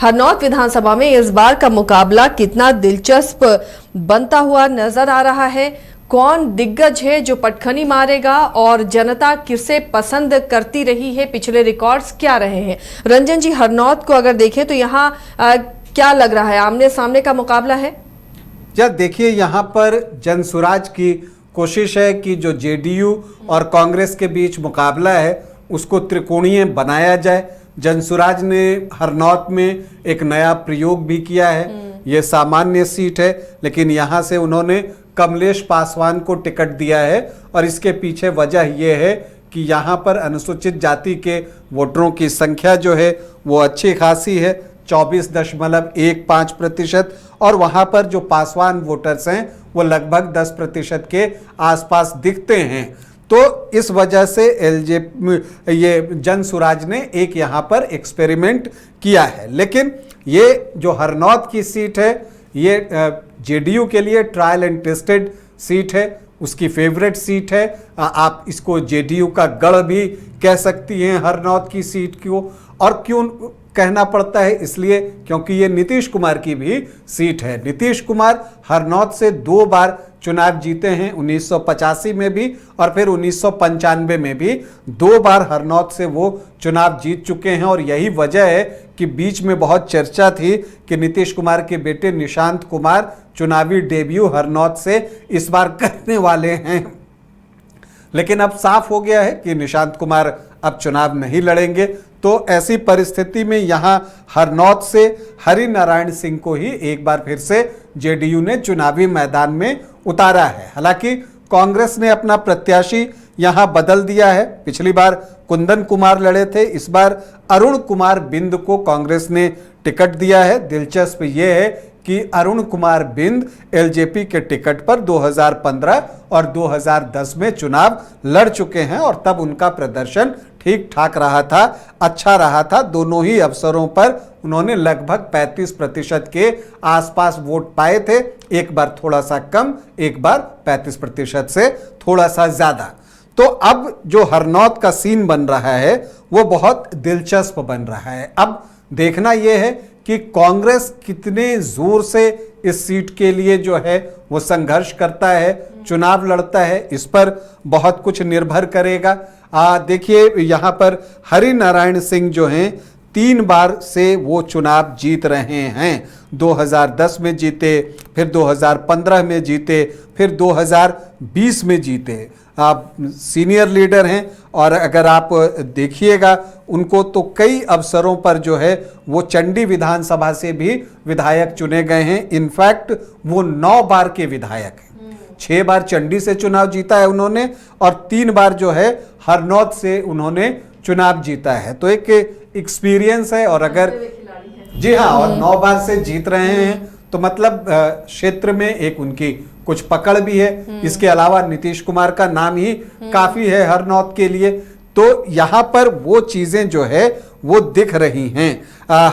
हरनौत विधानसभा में इस बार का मुकाबला कितना दिलचस्प बनता हुआ नजर आ रहा है। कौन दिग्गज है जो पटखनी मारेगा और जनता किसे पसंद करती रही है, पिछले रिकॉर्ड्स क्या रहे हैं। रंजन जी, हरनौत को अगर देखें तो यहाँ क्या लग रहा है, आमने सामने का मुकाबला है? जब देखिए यहाँ पर जनसुराज की कोशिश है कि जो जेडीयू और कांग्रेस के बीच मुकाबला है उसको त्रिकोणीय बनाया जाए। जनसुराज ने हरनौत में एक नया प्रयोग भी किया है। ये सामान्य सीट है, लेकिन यहाँ से उन्होंने कमलेश पासवान को टिकट दिया है और इसके पीछे वजह यह है कि यहाँ पर अनुसूचित जाति के वोटरों की संख्या जो है वो अच्छी खासी है, 24.15% और वहाँ पर जो पासवान वोटर्स हैं वो लगभग 10% के आसपास दिखते हैं। तो इस वजह से ये जनसुराज ने एक यहाँ पर एक्सपेरिमेंट किया है। लेकिन ये जो हरनौत की सीट है ये जेडीयू के लिए ट्रायल एंड टेस्टेड सीट है, उसकी फेवरेट सीट है। आप इसको जेडीयू का गढ़ भी कह सकती हैं हरनौत की सीट को। और क्यों कहना पड़ता है? इसलिए क्योंकि ये नीतीश कुमार की भी सीट है। नीतीश कुमार हरनौत से 2 बार चुनाव जीते हैं, 1985 में भी और फिर 1995 में भी 2 बार हरनौत से वो चुनाव जीत चुके हैं। और यही वजह है कि बीच में बहुत चर्चा थी कि नीतीश कुमार के बेटे निशांत कुमार चुनावी डेब्यू हरनौत से इस बार करने वाले हैं, लेकिन अब साफ हो गया है कि निशांत कुमार अब चुनाव नहीं लड़ेंगे। तो ऐसी परिस्थिति में यहाँ हरनौत से हरि नारायण सिंह को ही एक बार फिर से जेडीयू ने चुनावी मैदान में उतारा है। हालांकि कांग्रेस ने अपना प्रत्याशी यहाँ बदल दिया है। पिछली बार कुंदन कुमार लड़े थे, इस बार अरुण कुमार बिंद को कांग्रेस ने टिकट दिया है। दिलचस्प ये है कि अरुण कुमार बिंद एलजेपी के टिकट पर 2015 और 2010 में चुनाव लड़ चुके हैं और तब उनका प्रदर्शन ठीक ठाक रहा था, अच्छा रहा था। दोनों ही अवसरों पर उन्होंने लगभग 35% के आसपास वोट पाए थे, एक बार थोड़ा सा कम, एक बार 35% से थोड़ा सा ज्यादा। तो अब जो हरनौत का सीन बन रहा है वो बहुत दिलचस्प बन रहा है। अब देखना यह है कि कांग्रेस कितने जोर से इस सीट के लिए जो है वो संघर्ष करता है, चुनाव लड़ता है, इस पर बहुत कुछ निर्भर करेगा। देखिए यहाँ पर हरि नारायण सिंह जो हैं 3 बार से वो चुनाव जीत रहे हैं। 2010 में जीते, फिर 2015 में जीते, फिर 2020 में जीते। आप सीनियर लीडर हैं और अगर आप देखिएगा उनको तो कई अवसरों पर जो है वो चंडी विधानसभा से भी विधायक चुने गए हैं। इनफैक्ट वो 9 बार के विधायक हैं। 6 बार चंडी से चुनाव जीता है उन्होंने और 3 बार जो है हरनौत से उन्होंने चुनाव जीता है। तो एक एक्सपीरियंस है और अगर जी हाँ और 9 बार से जीत रहे हैं तो मतलब क्षेत्र में एक उनकी कुछ पकड़ भी है। इसके अलावा नीतीश कुमार का नाम ही काफी है हरनौत के लिए। तो यहाँ पर वो चीजें जो है वो दिख रही हैं।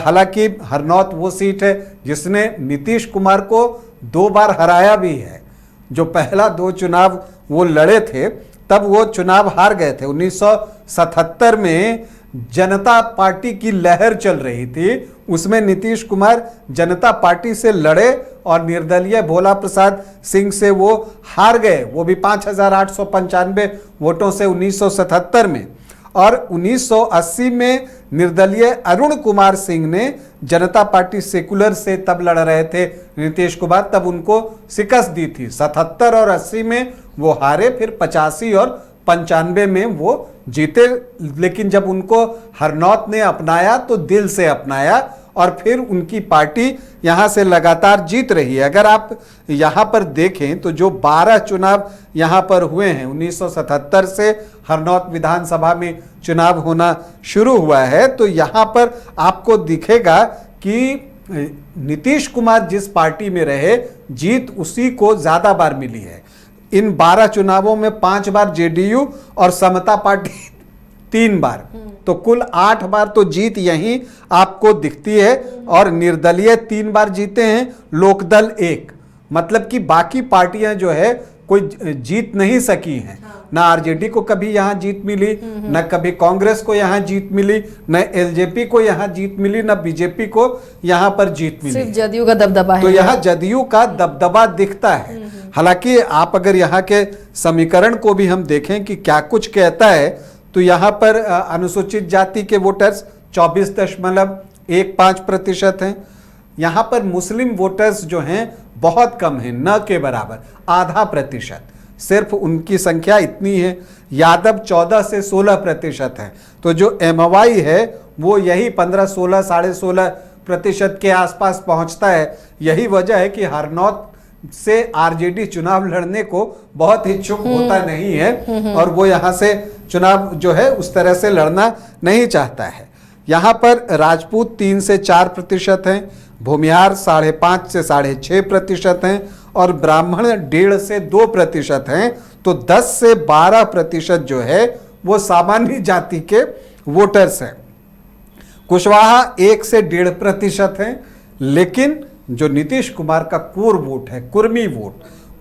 हालांकि हरनौत वो सीट है जिसने नीतीश कुमार को 2 बार हराया भी है। जो पहला 2 चुनाव वो लड़े थे तब वो चुनाव हार गए थे। 1977 में जनता पार्टी की लहर चल रही थी, उसमें नीतीश कुमार जनता पार्टी से लड़े और निर्दलीय भोला प्रसाद सिंह से वो हार गए, वो भी 5895 वोटों से 1977 में। और 1980 में निर्दलीय अरुण कुमार सिंह ने जनता पार्टी सेकुलर से तब लड़ रहे थे नीतीश कुमार, तब उनको शिकस्त दी थी। 77 और 80 में वो हारे, फिर 85 और 95 में वो जीते। लेकिन जब उनको हरनौत ने अपनाया तो दिल से अपनाया और फिर उनकी पार्टी यहाँ से लगातार जीत रही है। अगर आप यहाँ पर देखें तो जो 12 चुनाव यहाँ पर हुए हैं, 1977 से हरनौत विधानसभा में चुनाव होना शुरू हुआ है, तो यहाँ पर आपको दिखेगा कि नीतीश कुमार जिस पार्टी में रहे जीत उसी को ज्यादा बार मिली है। इन 12 चुनावों में 5 बार जेडीयू और समता पार्टी 3 बार, तो कुल 8 बार तो जीत यहीं आपको दिखती है। और निर्दलीय 3 बार जीते हैं, लोकदल 1। मतलब कि बाकी पार्टियां जो है कोई जीत नहीं सकी हैं। ना आरजेडी को कभी यहाँ जीत मिली, न कभी कांग्रेस को यहाँ जीत मिली, न एलजेपी को यहाँ जीत मिली, न बीजेपी को यहाँ पर जीत मिली। सिर्फ जदयू का दबदबा है। तो यहाँ जदयू का दबदबा दिखता है। हालांकि आप अगर यहाँ के समीकरण को भी हम देखें कि क्या कुछ कहता है, तो यहाँ पर अनुसूचित जाति के वोटर्स 24.15% हैं। यहाँ पर मुस्लिम वोटर्स जो हैं बहुत कम हैं, न के बराबर, आधा प्रतिशत, सिर्फ उनकी संख्या इतनी है। यादव 14 से 16% है। तो जो एमवाई है वो यही 15, 16, 16.5% के आसपास पहुंचता है। यही वजह है कि हरनौत से आरजेडी चुनाव लड़ने को बहुत इच्छुक होता नहीं है और वो यहाँ से चुनाव जो है उस तरह से लड़ना नहीं चाहता है। यहाँ पर राजपूत 3 से 4% हैं, भूमिहार 5.5 से 6.5% हैं और ब्राह्मण 1.5 से 2% हैं। तो 10 से 12% जो है वो सामान्य जाति के वोटर्स हैं। कुशवाहा 1 से 1.5% हैं, लेकिन जो नीतीश कुमार का कोर वोट है, कुर्मी वोट,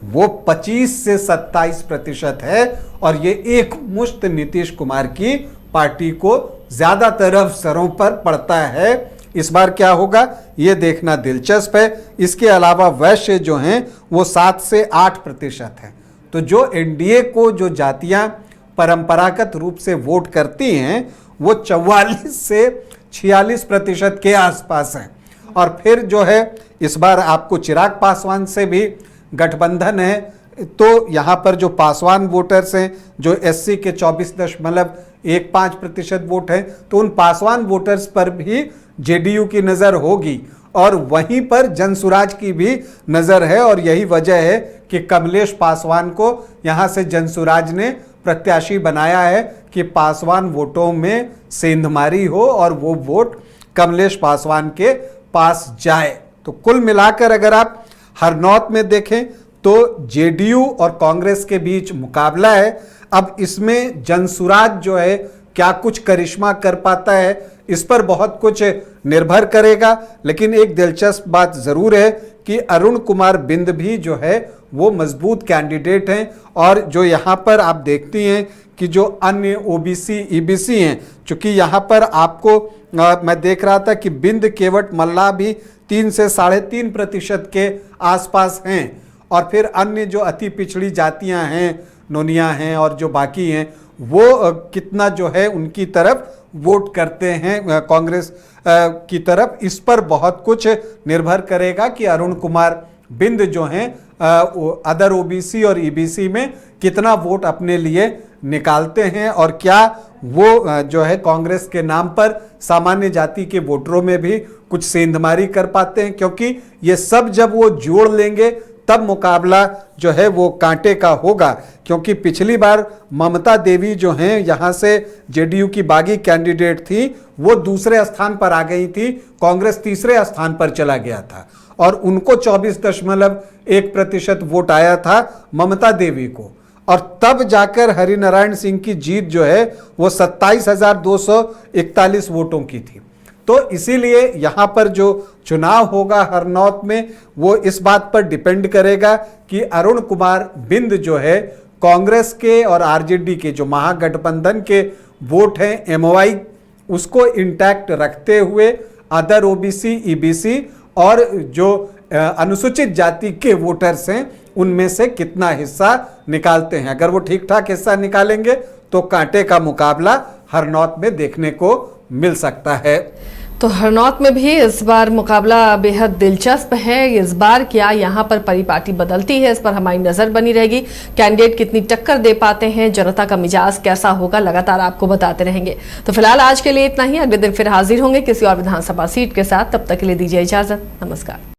वो 25 से 27% है और ये एक मुश्त नीतीश कुमार की पार्टी को ज्यादातर अवसरों पर पड़ता है। इस बार क्या होगा ये देखना दिलचस्प है। इसके अलावा वैश्य जो हैं वो 7 से 8% हैं। तो जो एनडीए को जो जातियां परंपरागत रूप से वोट करती हैं वो 44 से 46% के आसपास हैं। और फिर जो है इस बार आपको चिराग पासवान से भी गठबंधन है। तो यहाँ पर जो पासवान वोटर्स हैं, जो एससी के 24.15% वोट हैं, तो उन पासवान वोटर्स पर भी जेडीयू की नज़र होगी और वहीं पर जनसुराज की भी नज़र है। और यही वजह है कि कमलेश पासवान को यहाँ से जनसुराज ने प्रत्याशी बनाया है कि पासवान वोटों में सेंधमारी हो और वो वोट कमलेश पासवान के पास जाए। तो कुल मिलाकर अगर आप हरनौत में देखें तो जेडीयू और कांग्रेस के बीच मुकाबला है। अब इसमें जनसुराज जो है क्या कुछ करिश्मा कर पाता है, इस पर बहुत कुछ निर्भर करेगा। लेकिन एक दिलचस्प बात जरूर है कि अरुण कुमार बिंद भी जो है वो मजबूत कैंडिडेट हैं। और जो यहाँ पर आप देखती हैं कि जो अन्य ओबीसी ईबीसी हैं, चूंकि यहाँ पर आपको मैं देख रहा था कि बिंद, केवट, मल्ला भी 3 से 3.5% के आसपास हैं। और फिर अन्य जो अति पिछड़ी जातियां हैं, नोनिया हैं और जो बाकी हैं, वो कितना जो है उनकी तरफ वोट करते हैं कांग्रेस की तरफ, इस पर बहुत कुछ निर्भर करेगा कि अरुण कुमार बिंद जो हैं अदर ओबीसी और ईबीसी में कितना वोट अपने लिए निकालते हैं और क्या वो जो है कांग्रेस के नाम पर सामान्य जाति के वोटरों में भी कुछ सेंधमारी कर पाते हैं। क्योंकि ये सब जब वो जोड़ लेंगे तब मुकाबला जो है वो कांटे का होगा। क्योंकि पिछली बार ममता देवी जो हैं यहाँ से जेडीयू की बागी कैंडिडेट थी, वो दूसरे स्थान पर आ गई थी, कांग्रेस तीसरे स्थान पर चला गया था और उनको 24.1% वोट आया था ममता देवी को। और तब जाकर हरिनारायण सिंह की जीत जो है वो 27,241 वोटों की थी। तो इसीलिए यहाँ पर जो चुनाव होगा हरनौत में वो इस बात पर डिपेंड करेगा कि अरुण कुमार बिंद जो है कांग्रेस के और आरजेडी के जो महागठबंधन के वोट हैं एमवाई, उसको इंटैक्ट रखते हुए अदर ओबीसी ईबीसी और जो अनुसूचित जाति के वोटर्स हैं उनमें से कितना हिस्सा निकालते हैं। अगर वो ठीक ठाक हिस्सा निकालेंगे तो कांटे का मुकाबला हरनौत में देखने को मिल सकता है। तो हरनौत में भी इस बार मुकाबला बेहद दिलचस्प है। इस बार क्या यहाँ पर परिपाटी बदलती है, इस पर हमारी नजर बनी रहेगी। कैंडिडेट कितनी टक्कर दे पाते हैं, जनता का मिजाज कैसा होगा, लगातार आपको बताते रहेंगे। तो फिलहाल आज के लिए इतना ही। अगले दिन फिर हाजिर होंगे किसी और विधानसभा सीट के साथ। तब तक के लिए दीजिए इजाजत। नमस्कार।